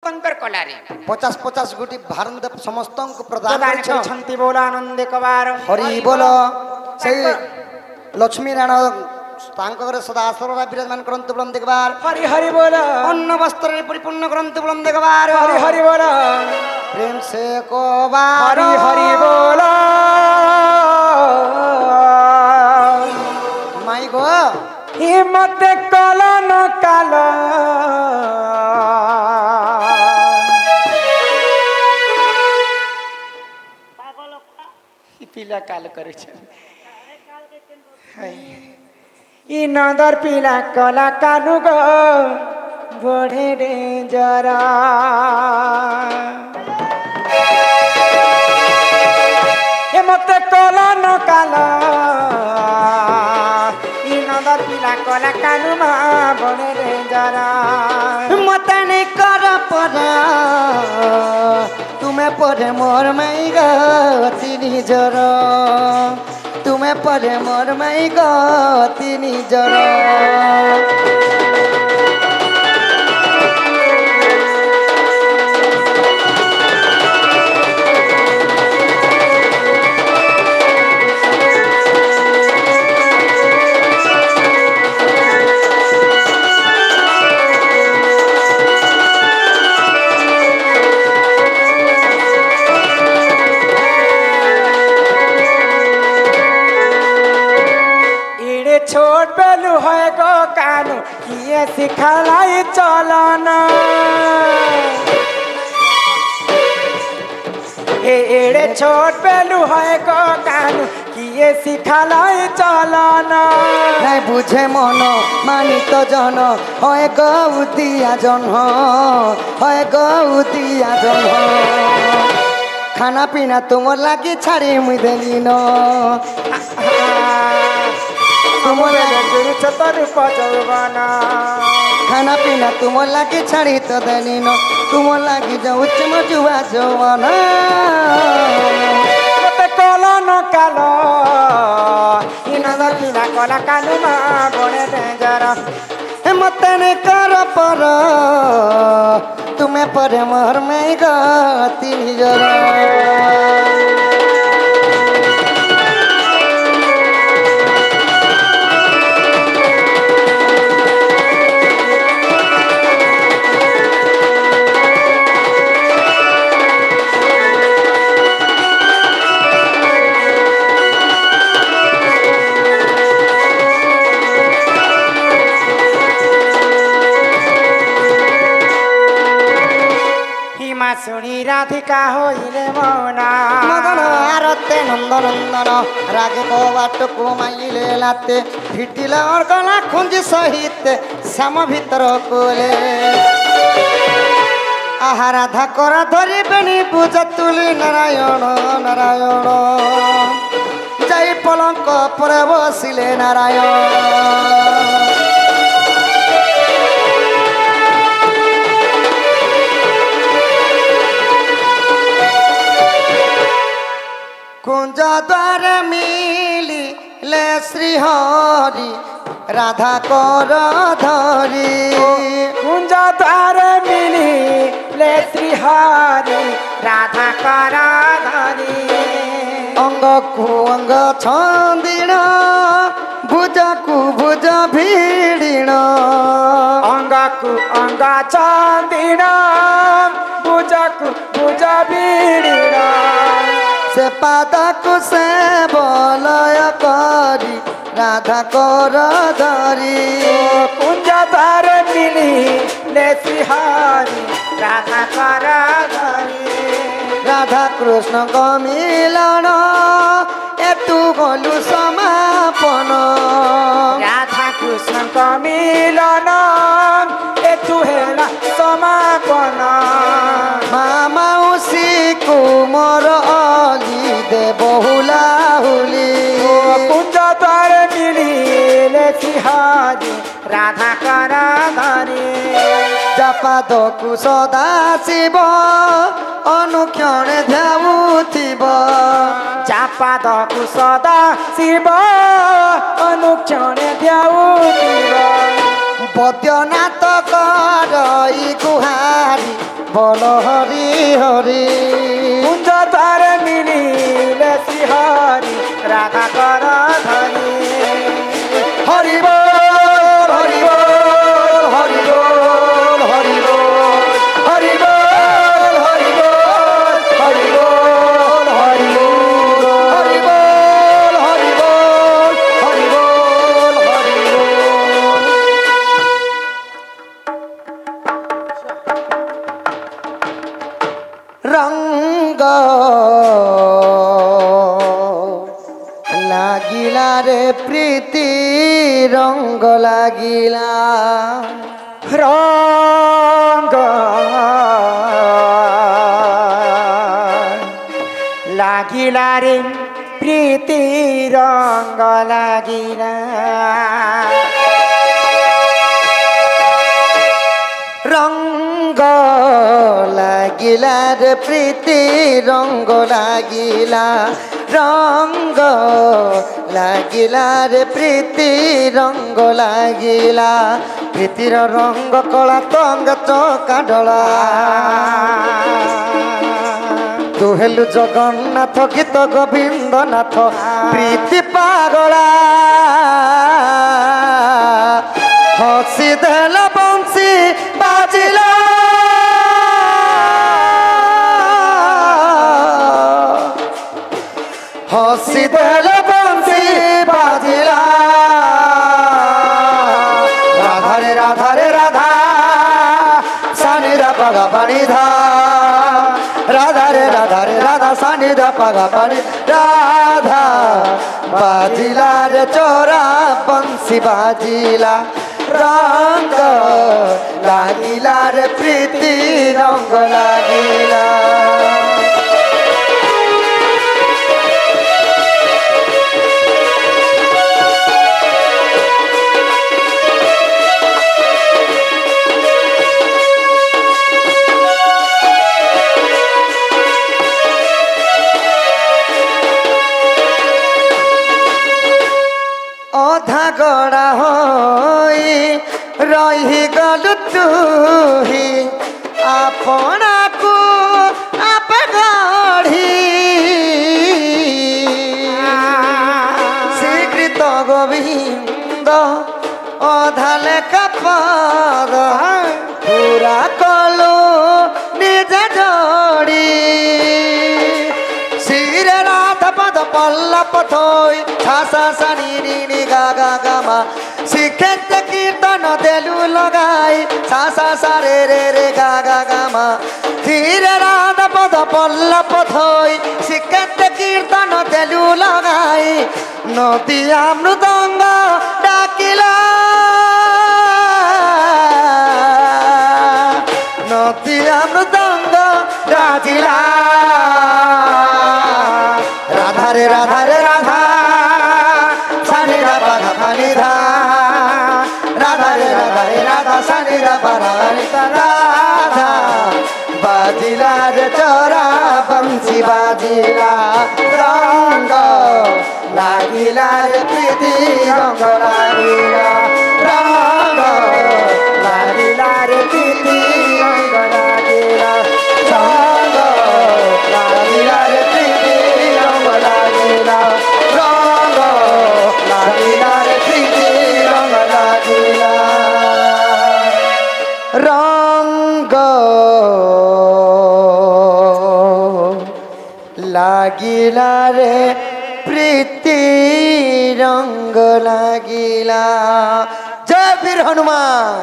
कंकर कलारे 50-50 गुटी भारत समस्त को प्रदान करछंती बोला आनंद कबार हरि बोल से लक्ष्मी नारायण तांको घरे सदा आश्रय विराजमान करंतु बुलंद देखबार हरि हरि बोल अन्न वस्त्र परिपूर्ण करंतु बुलंद देखबार हरि हरि बोल प्रेम से कोबार हरि हरि बोल माई गो हिम्मत कला न काला पीला काल करे ई नदर पीला कला कालू गो बढ़े रे जरा हे मत कला न काला ई नदर पीला कला कालू मा बढ़े रे जरा मत नहीं कर पड़ा तुम्हें पढ़े मोर मई गति निजर तुम्हें पढ़े मोर मई गति निजर छोट बेलू है गो कानू किए सिखलाई चलना एड़े छोट बेलू है गो कानू किए सिखलाई चलना नहीं बुझे मन मानी तो जन है गौतिया जन है गौतिया जन खाना पीना तुम लगी छाड़ी मुई देली न खाना पीना तुम लगी छाड़ी तो देनी न तुम लगी जाऊ जुआ जवाना कला न कालो इनदर पीला कला कालू मा बड़े डेंजर मत ने कर पर तुम्हें पर मोर में गति जरा सुनी राधिका होइले मौना मदन आरते नंद नंदन रागे को बाट को माइले लाते फिटिला और गला खुंज सहित सम भीतर कोले आहा राधा करा धरी बेनी पूजा तुली नारायण नारायण जय पलंक पर बसिले नारायण कुंज द्वार मिली ले श्री हरि राधा कर धरी कुंज द्वार मिली ले श्री हरि राधा कर धरी अंग को अंग छंदिण भुज को भुज भिड़िण अंग को अंग छंदिण भुज को भुज भिड़िण से पाद को से बोलय करी राधा कर धरी कुंज द्वार मिली ले श्री हरि राधा कर धरी राधा कृष्ण को मिलन एतु गलु समापन राधा कृष्ण को मिलन एतु हेला समापन मामा उसी कुमर अली दे बहुला हुली कुंज द्वार मिली ले श्री हरि राधा कर धरी जपाद को सदा शिव अनुक्षण ध्याउथिब जापाद को सदा शिव अनुक्षण ध्याउथिब বদ্যনাথ করই গুহারি বল হরি হরি কুঞ্জ দ্বার মিলিলে শ্রীহরি রাখা কর ধরি হরি বল হরি বল হরি বল হরি বল হরি বল হরি বল হরি বল হরি বল হরি বল হরি বল হরি বল রঙ্গ লাগিলা রে প্রীতি রঙ্গ লাগিলা রঙ্গ লাগিলা রে প্রীতি রঙ্গ লাগিলা রঙ্গ লাগিলা রে প্রীতি রঙ্গ লাগিলা রঙ্গ লাগিলা রে প্রীতি রঙ্গ লাগিলা প্রীতির রঙ্গ কলা তঙ্গ চকা ডলা তু হেলু জগন্নাথ গীত গোবিন্দনাথ প্রীতি পাগলা হসি দেল বংশী বাজিলা হসি দেল বংশী বাজিলা রাধারে রাধারে রাধা সানিরা পাগা পানি ধা রাধারে রাধারে রাধা সানিরা পাগা পানি রাধা বাজিলা রে চোরা বংশী বাজিলা রঙ্গ লাগিলা রে প্রীতি রঙ্গ লাগিলা অধা গড়া হই রহি গলু তুহি আপনাকু আপ গড়ি স্বীকৃত গোবিন্দ অধা লেখা পদ পুরা কলু নিজে জড়ি শিরে রাধা পদ পল্লব থই ছাসা সানি নি গা গা গা মা শিখেতে কীর্তন দেলু লগাই ছাসা সারে রে রে গা গা গা মা ধীরে রাধা পদ পল্লব থই শিখেতে কীর্তন দেলু লগাই নদিয়া মৃদঙ্গ ডাকিলা নদিয়া মৃদঙ্গ রাজিলা রাধারে রাধারে রাধা সানিরা পাধা পানি ধা রাধারে রাধারে রাধা সানিরা পাধা রাধা বাজিলা রে চোরা বংশী বাজিলা রঙ্গ লাগিলা রে প্রীতি রঙ্গ লাগিলা রঙ্গ লাগিলা রে প্রীতি রঙ্গ লাগিলা রঙ্গ লাগিলা রে প্রীতি রঙ্গ লাগিলা রঙ্গ লাগিলা রে প্রীতি রঙ্গ লাগিলা রঙ্গ লাগিলা রে প্রীতি রঙ্গ লাগিলা। জয় বীর হনুমান।